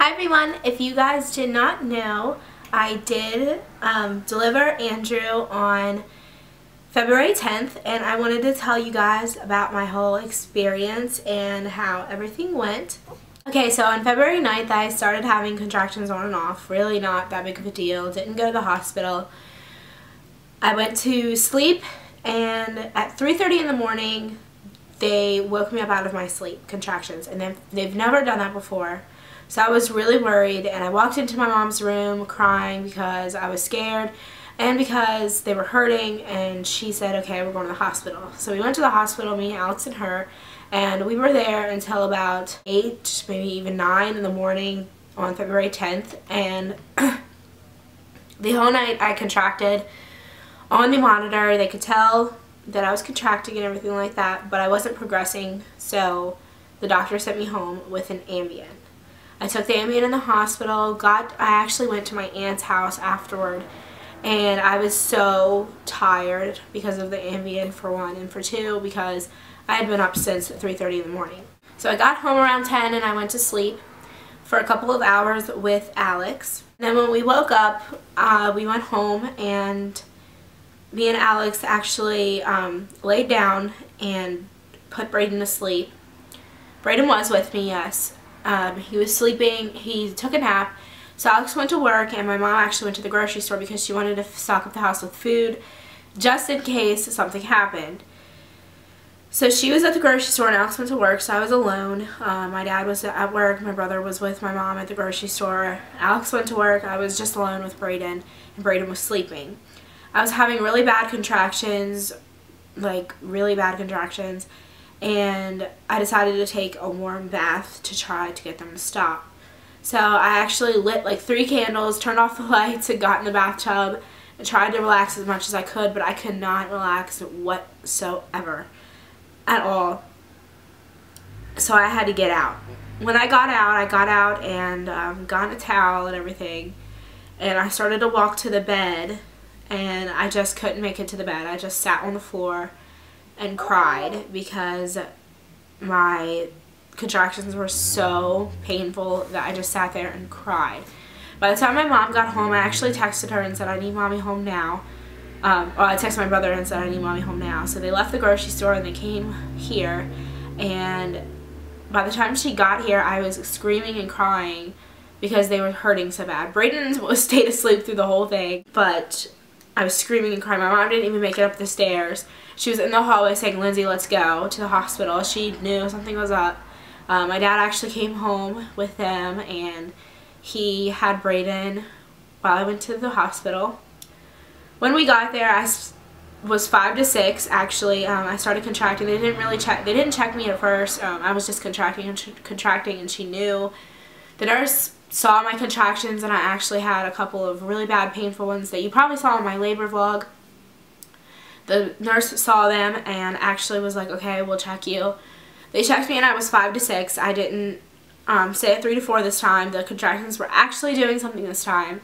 Hi everyone, if you guys did not know, I did deliver Andrew on February 10th, and I wanted to tell you guys about my whole experience and how everything went. Okay, so on February 9th I started having contractions on and off, really not that big of a deal, didn't go to the hospital. I went to sleep and at 3:30 in the morning they woke me up out of my sleep, contractions, and they've never done that before. So I was really worried, and I walked into my mom's room crying because I was scared and because they were hurting, and she said, okay, we're going to the hospital. So we went to the hospital, me, Alex, and her, and we were there until about 8, maybe even 9 in the morning on February 10th, and the whole night I contracted on the monitor. They could tell that I was contracting and everything like that, but I wasn't progressing, so the doctor sent me home with an Ambien. I took the Ambien in the hospital. I actually went to my aunt's house afterward, and I was so tired because of the Ambien, for one, and for two, because I had been up since 3:30 in the morning. So I got home around 10 and I went to sleep for a couple of hours with Alex. And then when we woke up, we went home, and me and Alex actually laid down and put Brayden to sleep. Brayden was with me, yes. He was sleeping, he took a nap, so Alex went to work, and my mom actually went to the grocery store because she wanted to stock up the house with food just in case something happened. So she was at the grocery store and Alex went to work, so I was alone. My dad was at work, my brother was with my mom at the grocery store. Alex went to work, I was just alone with Brayden, and Brayden was sleeping. I was having really bad contractions, like really bad contractions, and I decided to take a warm bath to try to get them to stop. So I actually lit like 3 candles, turned off the lights, and got in the bathtub and tried to relax as much as I could, but I could not relax whatsoever at all. So I had to get out. When I got out and got a towel and everything, and I started to walk to the bed, and I just couldn't make it to the bed. I just sat on the floor and cried because my contractions were so painful that I just sat there and cried. By the time my mom got home, I actually texted her and said, I need mommy home now. I texted my brother and said, I need mommy home now. So they left the grocery store and they came here, and by the time she got here, I was screaming and crying because they were hurting so bad. Brayden stayed asleep through the whole thing, but I was screaming and crying. My mom didn't even make it up the stairs. She was in the hallway saying, Lindsay, let's go to the hospital. She knew something was up. My dad actually came home with them, and he had Brayden while I went to the hospital. When we got there, I was 5 to 6 actually. I started contracting. They didn't check me at first. I was just contracting, and she knew. The nurse saw my contractions, and I actually had a couple of really bad painful ones that you probably saw in my labor vlog. The nurse saw them and actually was like, okay, we'll check you. They checked me and I was 5 to 6. I didn't stay at 3 to 4 this time. The contractions were actually doing something this time.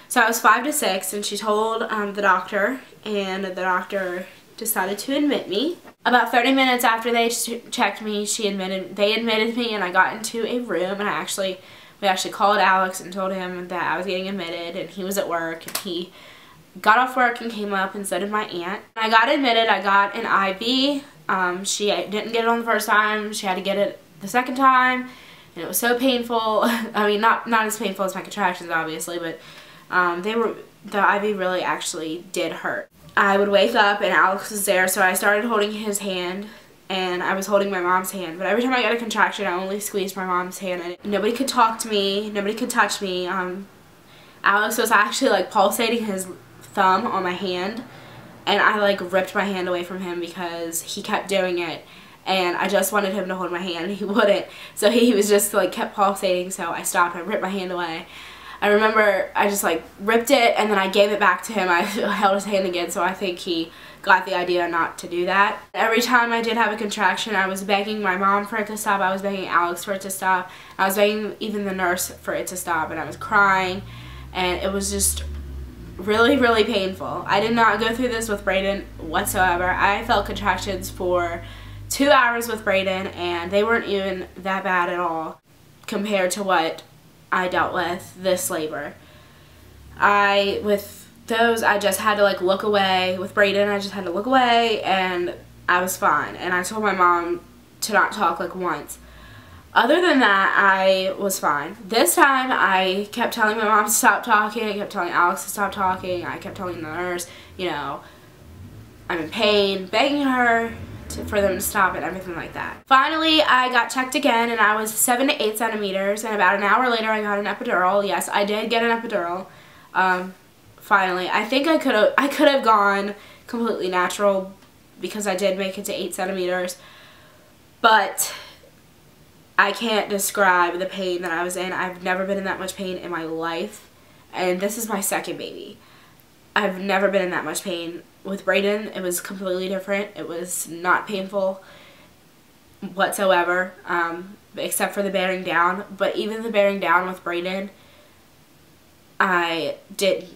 So I was 5 to 6, and she told the doctor, and the doctor decided to admit me. About 30 minutes after they checked me, they admitted me, and I got into a room, and we actually called Alex and told him that I was getting admitted, and he was at work, and he got off work and came up, and so did my aunt. When I got admitted, I got an IV. She didn't get it on the first time. She had to get it the second time, and it was so painful. I mean, not as painful as my contractions, obviously, but the IV really actually did hurt. I would wake up and Alex was there, so I started holding his hand, and I was holding my mom's hand, but every time I got a contraction, I only squeezed my mom's hand, and nobody could talk to me, nobody could touch me. Alex was actually like pulsating his thumb on my hand, and I like ripped my hand away from him because he kept doing it, and I just wanted him to hold my hand, and he wouldn't, so he was just like kept pulsating, so I stopped. I ripped my hand away. I remember I just like ripped it, and then I gave it back to him. I held his hand again, so I think he got the idea not to do that. Every time I did have a contraction, I was begging my mom for it to stop. I was begging Alex for it to stop. I was begging even the nurse for it to stop, and I was crying, and it was just really, really painful. I did not go through this with Brayden whatsoever. I felt contractions for 2 hours with Brayden, and they weren't even that bad at all compared to what I dealt with this labor. With those, I just had to like look away. With Brayden, I just had to look away and I was fine. And I told my mom to not talk like once. Other than that, I was fine. This time, I kept telling my mom to stop talking. I kept telling Alex to stop talking. I kept telling the nurse, you know, I'm in pain, begging her for them to stop and everything like that. Finally, I got checked again and I was 7 to 8 centimeters, and about an hour later I got an epidural. Yes, I did get an epidural. Finally, I think I could have gone completely natural because I did make it to 8 centimeters, but I can't describe the pain that I was in. I've never been in that much pain in my life, and this is my second baby. I've never been in that much pain. With Brayden, it was completely different. It was not painful whatsoever, except for the bearing down. But even the bearing down with Brayden, I didn't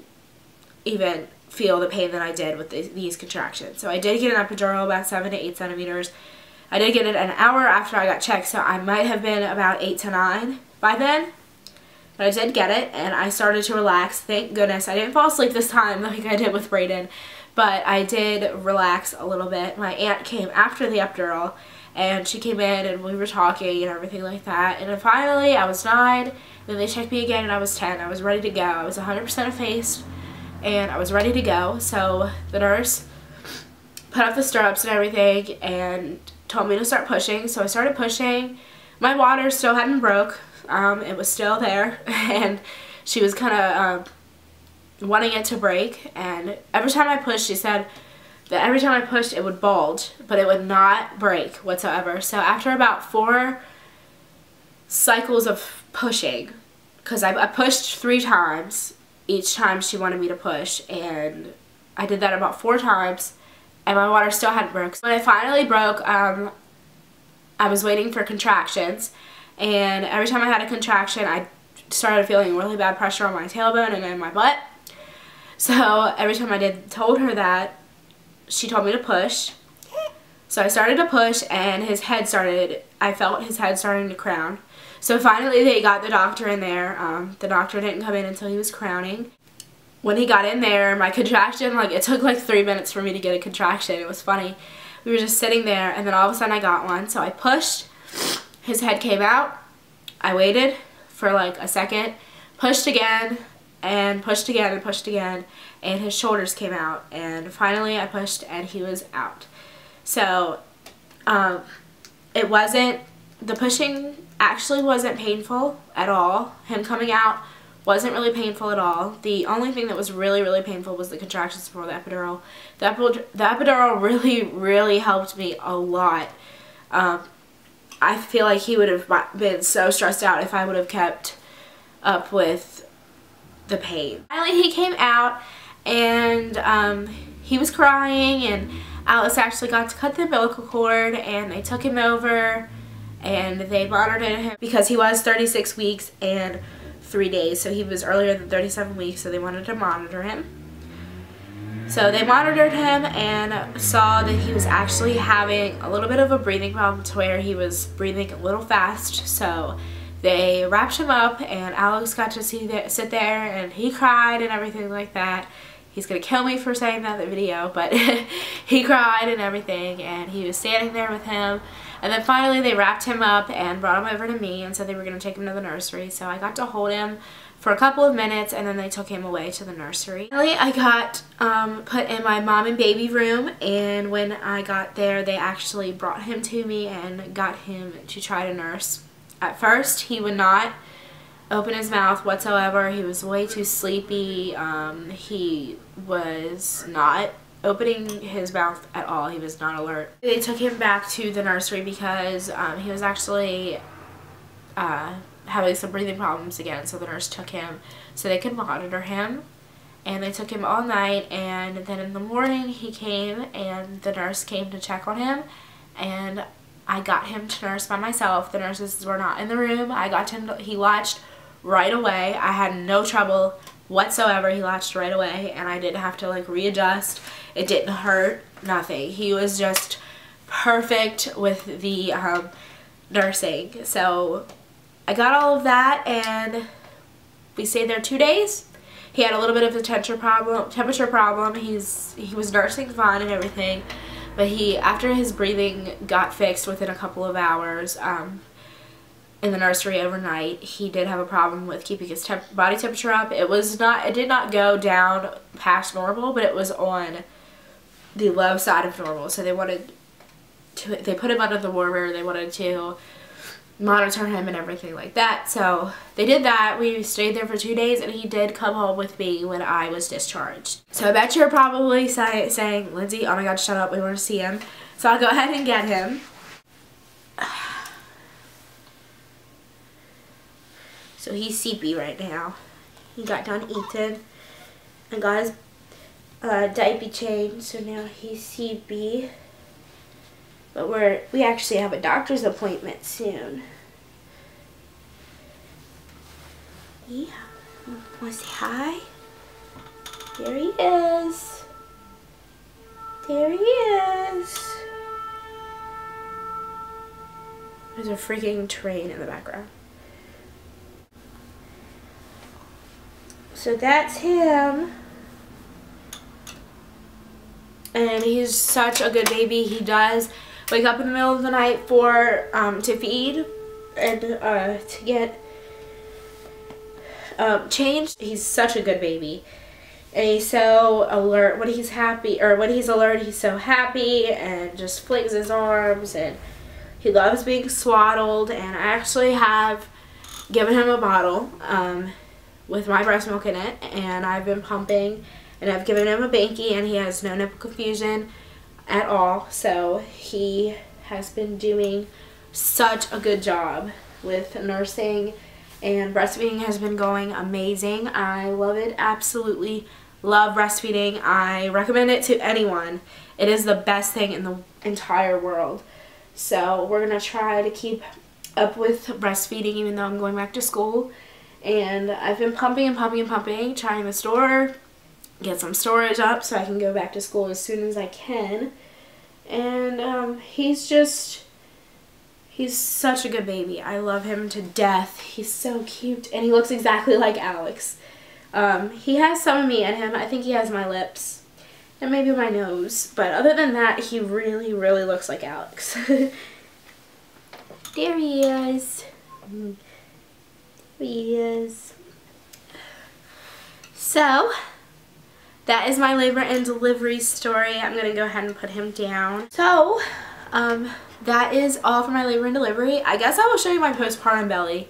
even feel the pain that I did with these contractions. So I did get an epidural about 7 to 8 centimeters. I did get it an hour after I got checked, so I might have been about 8 to 9 by then. But I did get it, and I started to relax. Thank goodness. I didn't fall asleep this time like I did with Brayden, but I did relax a little bit. My aunt came after the epidural, and she came in, and we were talking and everything like that. And then finally, I was 9. Then they checked me again, and I was 10. I was ready to go. I was 100% effaced, and I was ready to go. So the nurse put up the stirrups and everything, and told me to start pushing. So I started pushing. My water still hadn't broke. It was still there, and she was kind of wanting it to break, and every time I pushed, she said that every time I pushed it would bulge, but it would not break whatsoever. So after about 4 cycles of pushing, because I pushed 3 times each time she wanted me to push, and I did that about 4 times, and my water still hadn't broke. When it finally broke, I was waiting for contractions, and every time I had a contraction, I started feeling really bad pressure on my tailbone and in my butt. So every time I told her that, she told me to push. So I started to push, and I felt his head starting to crown. So finally they got the doctor in there. The doctor didn't come in until he was crowning. When he got in there, my contraction, it took like 3 minutes for me to get a contraction. It was funny. We were just sitting there, and then all of a sudden I got one. So I pushed. His head came out. I waited for like a second, pushed again, and pushed again, and pushed again, and his shoulders came out. And finally I pushed, and he was out. So the pushing actually wasn't painful at all. Him coming out wasn't really painful at all. The only thing that was really, really painful was the contractions before the epidural. The epidural really, really helped me a lot. I feel like he would have been so stressed out if I would have kept up with the pain. Finally, he came out, and he was crying, and Alice actually got to cut the umbilical cord, and they took him over, and they monitored him because he was 36 weeks and 3 days, so he was earlier than 37 weeks, so they wanted to monitor him. So they monitored him and saw that he was actually having a little bit of a breathing problem to where he was breathing a little fast. So they wrapped him up, and Alex got to sit there, and he cried and everything like that. He's going to kill me for saying that in the video, but he cried and everything, and he was standing there with him. And then finally they wrapped him up and brought him over to me and said they were going to take him to the nursery. So I got to hold him for a couple of minutes, and then they took him away to the nursery. Finally, I got put in my mom and baby room, and when I got there, they actually brought him to me and got him to try to nurse. At first, he would not open his mouth whatsoever. He was way too sleepy. He was not opening his mouth at all. He was not alert. They took him back to the nursery because he was actually having some breathing problems again, so the nurse took him so they could monitor him, and they took him all night. And then in the morning he came, and the nurse came to check on him, and I got him to nurse by myself. The nurses were not in the room. I got him to, he latched right away. I had no trouble whatsoever. He latched right away, and I didn't have to like readjust. It didn't hurt, nothing. He was just perfect with the nursing. So I got all of that, and We stayed there 2 days. He had a little bit of a temperature problem. He was nursing fine and everything, but after his breathing got fixed within a couple of hours in the nursery overnight, he did have a problem with keeping his body temperature up. It did not go down past normal, but it was on the low side of normal. So they put him under the warmer. They wanted to monitor him and everything like that. So they did that. We stayed there for 2 days, and he did come home with me when I was discharged. So I bet you're probably saying, Lindsay, oh my God, shut up, we want to see him. So I'll go ahead and get him. So he's sleepy right now. He got done eating and got his diaper changed, so now he's sleepy. But we actually have a doctor's appointment soon. Yeah. Want to say hi? There he is. There he is. There's a freaking train in the background. So that's him. And he's such a good baby. He does wake up in the middle of the night to feed and to get changed. He's such a good baby, and he's so alert when he's happy, or when he's alert, he's so happy and just flings his arms, and he loves being swaddled. And I actually have given him a bottle with my breast milk in it, and I've been pumping, and I've given him a Banky, and he has no nipple confusion at all. So he has been doing such a good job with nursing, and breastfeeding has been going amazing. I love it. Absolutely love breastfeeding. I recommend it to anyone. It is the best thing in the entire world. So we're gonna try to keep up with breastfeeding even though I'm going back to school. And I've been pumping and pumping and pumping, trying to store, get some storage up so I can go back to school as soon as I can. And he's such a good baby. I love him to death. He's so cute, and he looks exactly like Alex. He has some of me in him. I think he has my lips and maybe my nose, but other than that, he really, really looks like Alex. There he is. There he is. So that is my labor and delivery story. I'm going to go ahead and put him down. So, that is all for my labor and delivery. I guess I will show you my postpartum belly.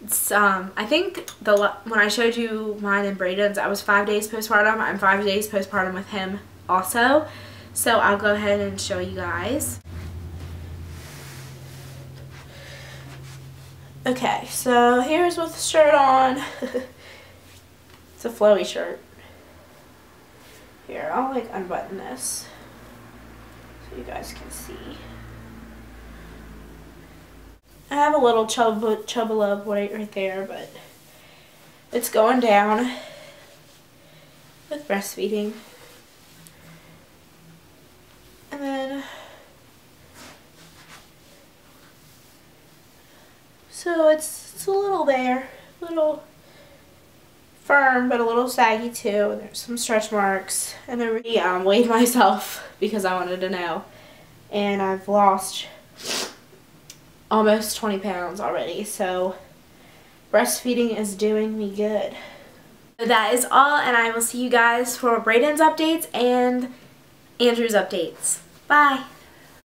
It's, I think when I showed you mine and Braden's, I was 5 days postpartum. I'm 5 days postpartum with him also. So I'll go ahead and show you guys. Okay, so here's with the shirt on. It's a flowy shirt. Here, I'll like unbutton this so you guys can see. I have a little chub love right there, but it's going down with breastfeeding. And then, so it's a little there, a little firm, but a little saggy too. There's some stretch marks, and I really weighed myself because I wanted to know, and I've lost almost 20 pounds already, so breastfeeding is doing me good. So that is all, and I will see you guys for Braden's updates and Andrew's updates. Bye!